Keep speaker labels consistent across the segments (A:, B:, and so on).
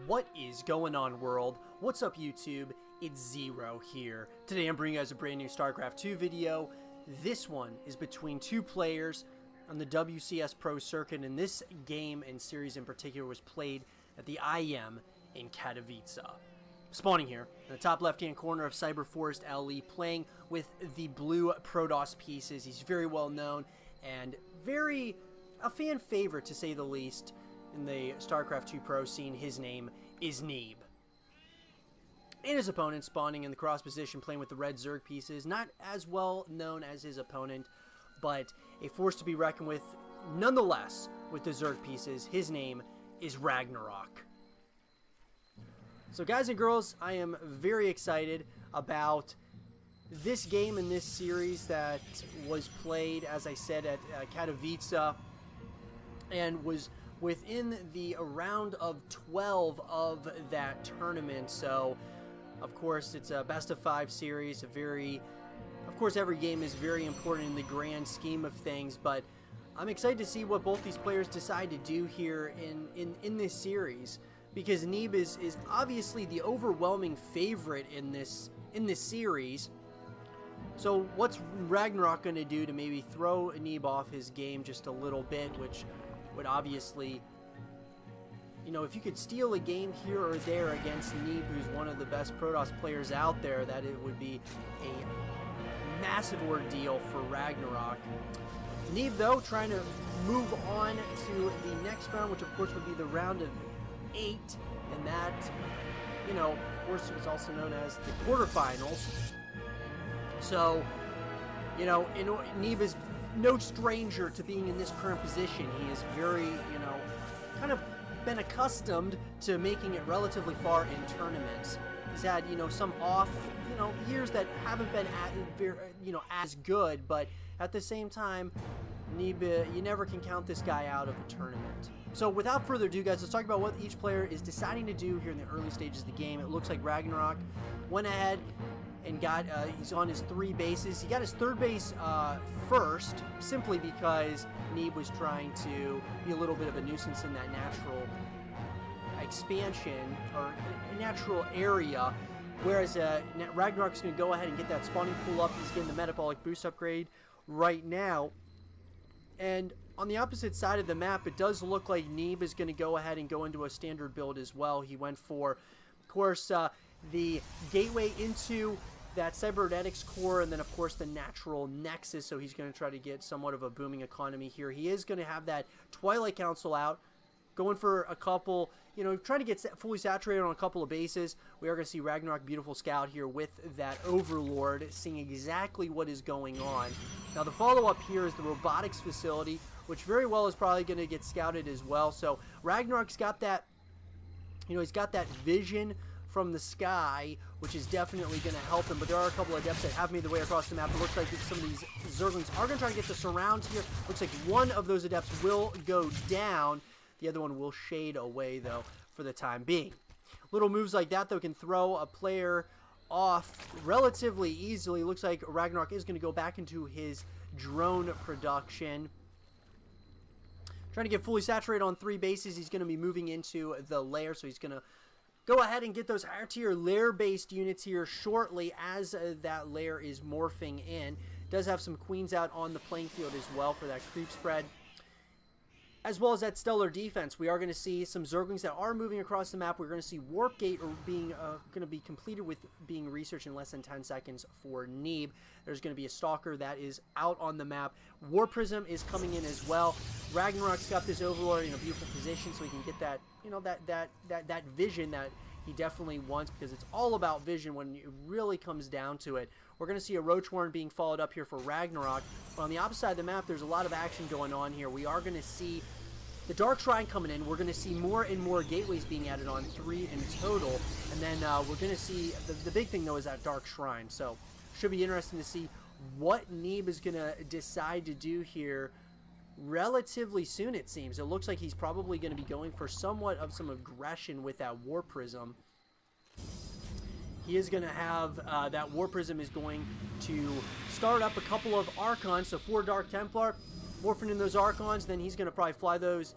A: What is going on, world? What's up, YouTube? It's Zero here. Today I'm bringing you guys a brand new StarCraft 2 video. This one is between two players on the WCS Pro circuit, and this game and series in particular was played at the IEM in Katowice. Spawning here in the top left hand corner of Cyberforest LE, playing with the blue Protoss pieces. He's very well known and a fan favorite, to say the least, in the StarCraft 2 Pro scene. His name is Neeb. And his opponent spawning in the cross position, playing with the red Zerg pieces. Not as well known as his opponent, but a force to be reckoned with nonetheless with the Zerg pieces. His name is Ragnarok. So guys and girls, I am very excited about this game and this series that was played, as I said, at Katowice, and was within the round of 12 of that tournament. So of course it's a best of 5 series. Of course every game is very important in the grand scheme of things, but I'm excited to see what both these players decide to do here in this series, because Neeb is obviously the overwhelming favorite in this series. So what's Ragnarok going to do to maybe throw Neeb off his game just a little bit, which would obviously, you know, if you could steal a game here or there against Neeb, who's one of the best Protoss players out there, that it would be a massive ordeal for Ragnarok. Neeb, though, trying to move on to the next round, which of course would be the round of 8, and that, you know, of course, is also known as the quarterfinals. So, you know, Neeb is no stranger to being in this current position. He is very, you know, kind of been accustomed to making it relatively far in tournaments. He's had, you know, some off, you know, years that haven't been as good, but at the same time, Neeb, you never can count this guy out of a tournament. So without further ado, guys, let's talk about what each player is deciding to do here in the early stages of the game. It looks like Ragnarok went ahead and got, he's on his 3 bases. He got his 3rd base first, simply because Neeb was trying to be a little bit of a nuisance in that natural expansion, or natural area, whereas Ragnarok's going to go ahead and get that spawning pool up. He's getting the metabolic boost upgrade right now. And on the opposite side of the map, it does look like Neeb is going to go ahead and go into a standard build as well. He went for, of course, the gateway into that cybernetics core, and then of course the natural nexus. So he's going to try to get somewhat of a booming economy here. He is going to have that Twilight Council out, going for a couple, you know, trying to get fully saturated on a couple of bases. We are going to see Ragnarok, beautiful scout here with that Overlord, seeing exactly what is going on. Now the follow-up here is the robotics facility, which very well is probably going to get scouted as well. So Ragnarok's got that, you know, he's got that vision from the sky, which is definitely going to help him. But there are a couple of adepts that have made their way across the map. It looks like some of these Zerglings are going to try to get the surround here. Looks like one of those adepts will go down. The other one will shade away, though, for the time being. Little moves like that, though, can throw a player off relatively easily. Looks like Ragnarok is going to go back into his drone production, trying to get fully saturated on 3 bases. He's going to be moving into the lair, so he's going to go ahead and get those higher tier lair-based units here shortly as that lair is morphing in. Does have some queens out on the playing field as well for that creep spread, as well as that stellar defense. We are going to see some Zerglings that are moving across the map. We're going to see Warp Gate being going to be completed with being researched in less than 10 seconds for Neeb. There's going to be a Stalker that is out on the map. War Prism is coming in as well. Ragnarok's got this Overlord in a beautiful position, so he can get that, you know, that vision that he definitely wants, because it's all about vision when it really comes down to it. We're going to see a Roach Warren being followed up here for Ragnarok. But on the opposite side of the map, there's a lot of action going on here. We are going to see the Dark Shrine coming in. We're going to see more and more gateways being added on, 3 in total. And then we're going to see, the big thing, though, is that Dark Shrine. So should be interesting to see what Neeb is going to decide to do here relatively soon, it seems. It looks like he's probably going to be going for somewhat of some aggression with that War Prism. He is going to have, that War Prism is going to start up a couple of Archons, so 4 Dark Templar, morphing in those Archons. Then he's going to probably fly those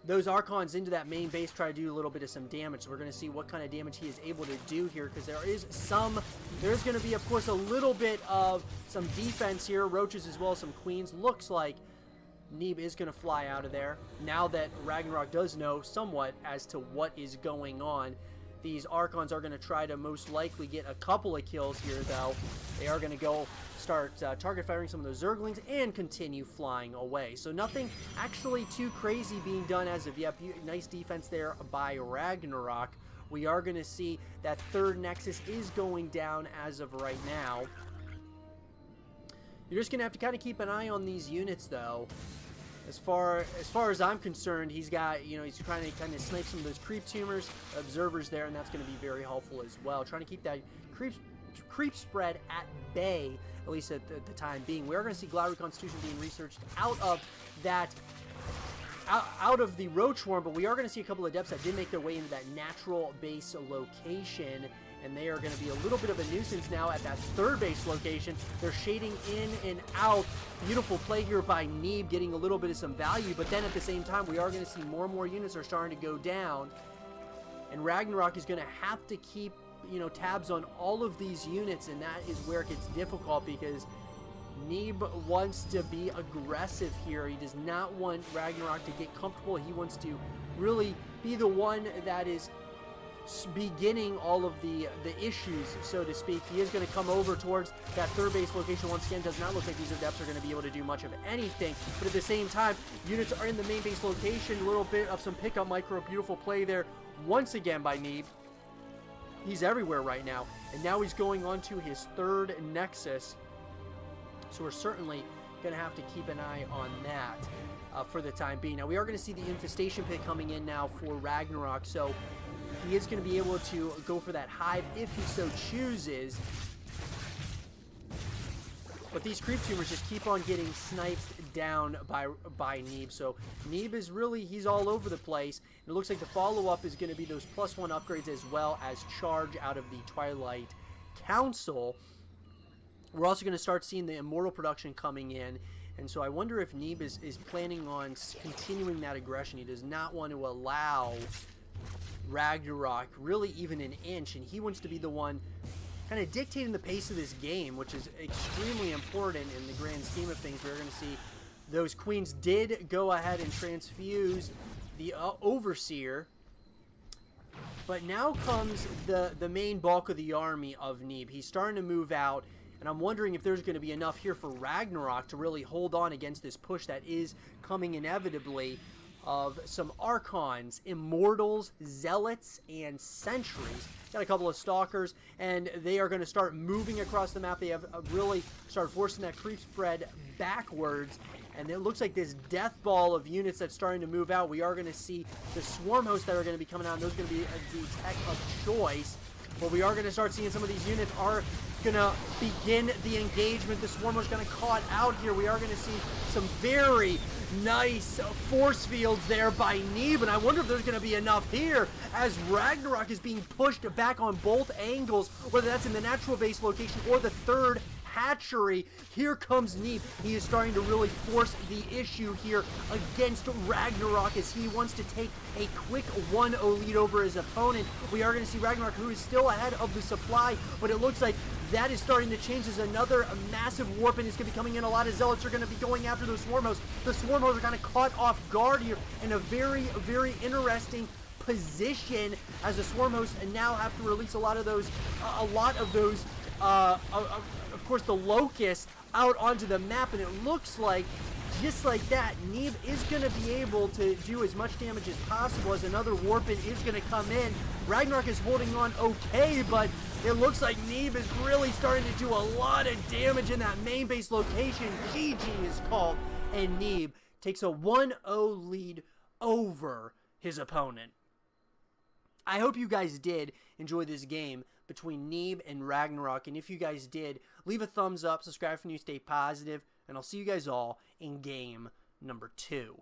A: those Archons into that main base, try to do a little bit of some damage. So we're going to see what kind of damage he is able to do here, because there's going to be, of course, a little bit of some defense here. Roaches as well as some queens. Looks like Neeb is going to fly out of there. Now that Ragnarok does know somewhat as to what is going on, these Archons are going to try to most likely get a couple of kills here, though. They are going to go start target firing some of those Zerglings and continue flying away. So nothing actually too crazy being done as of yet. Nice defense there by Ragnarok. We are going to see that third Nexus is going down as of right now. You're just going to have to kind of keep an eye on these units, though. As far as I'm concerned, he's got, he's trying to kind of snipe some of those creep tumors, observers there, and that's going to be very helpful as well. Trying to keep that creep spread at bay, at least at the time being. We are going to see Glowery Constitution being researched out of the Roach Swarm, but we are going to see a couple of depths that did make their way into that natural base location, and they are going to be a little bit of a nuisance now at that third base location. They're shading in and out. Beautiful play here by Neeb, getting a little bit of some value, but then at the same time, we are going to see more and more units are starting to go down, and Ragnarok is going to have to keep, tabs on all of these units, and that is where it gets difficult, because Neeb wants to be aggressive here. He does not want Ragnarok to get comfortable. He wants to really be the one that is beginning all of the issues, so to speak. He is going to come over towards that third base location. Once again, does not look like these adepts are going to be able to do much of anything, but at the same time, units are in the main base location. A little bit of some pickup micro. Beautiful play there once again by Neeb. He's everywhere right now, and now he's going on to his third Nexus, so we're certainly going to have to keep an eye on that for the time being. Now, we are going to see the Infestation Pit coming in now for Ragnarok, so he is going to be able to go for that hive if he so chooses. But these creep tumors just keep on getting sniped down by Neeb. So Neeb is really, he's all over the place. And it looks like the follow-up is going to be those +1 upgrades as well as charge out of the Twilight Council. We're also going to start seeing the Immortal production coming in. And so I wonder if Neeb is planning on continuing that aggression. He does not want to allow Ragnarok really even an inch, and he wants to be the one kind of dictating the pace of this game, which is extremely important in the grand scheme of things. We're going to see those queens did go ahead and transfuse the Overseer, but now comes the main bulk of the army of Neeb. He's starting to move out, and I'm wondering if there's going to be enough here for Ragnarok to really hold on against this push that is coming inevitably of some Archons, Immortals, Zealots, and Sentries. Got a couple of Stalkers, and they are going to start moving across the map. They have really started forcing that creep spread backwards, and it looks like this death ball of units that's starting to move out. We are going to see the Swarm Hosts that are going to be coming out, and those are going to be the tech of choice. But we are going to start seeing some of these units are going to begin the engagement. The Swarm Host going to caught out here. We are going to see some very nice force fields there by Neeb, and I wonder if there's going to be enough here as Ragnarok is being pushed back on both angles, whether that's in the natural base location or the third hatchery. Here comes Neeb. He is starting to really force the issue here against Ragnarok as he wants to take a quick 1-0 lead over his opponent. We are going to see Ragnarok, who is still ahead of the supply, but it looks like that is starting to change as another massive warp, and is going to be coming in. A lot of Zealots are going to be going after those Swarm Hosts. The Swarm Hosts are kind of caught off guard here in a very, very interesting position as the Swarm Hosts now have to release a lot of those, of course, the Locusts out onto the map, and it looks like just like that, Neeb is going to be able to do as much damage as possible as another Warpin is going to come in. Ragnarok is holding on okay, but it looks like Neeb is really starting to do a lot of damage in that main base location. GG is called, and Neeb takes a 1-0 lead over his opponent. I hope you guys did enjoy this game between Neeb and Ragnarok, and if you guys did, leave a thumbs up, subscribe for new, stay positive, and I'll see you guys all in game number 2.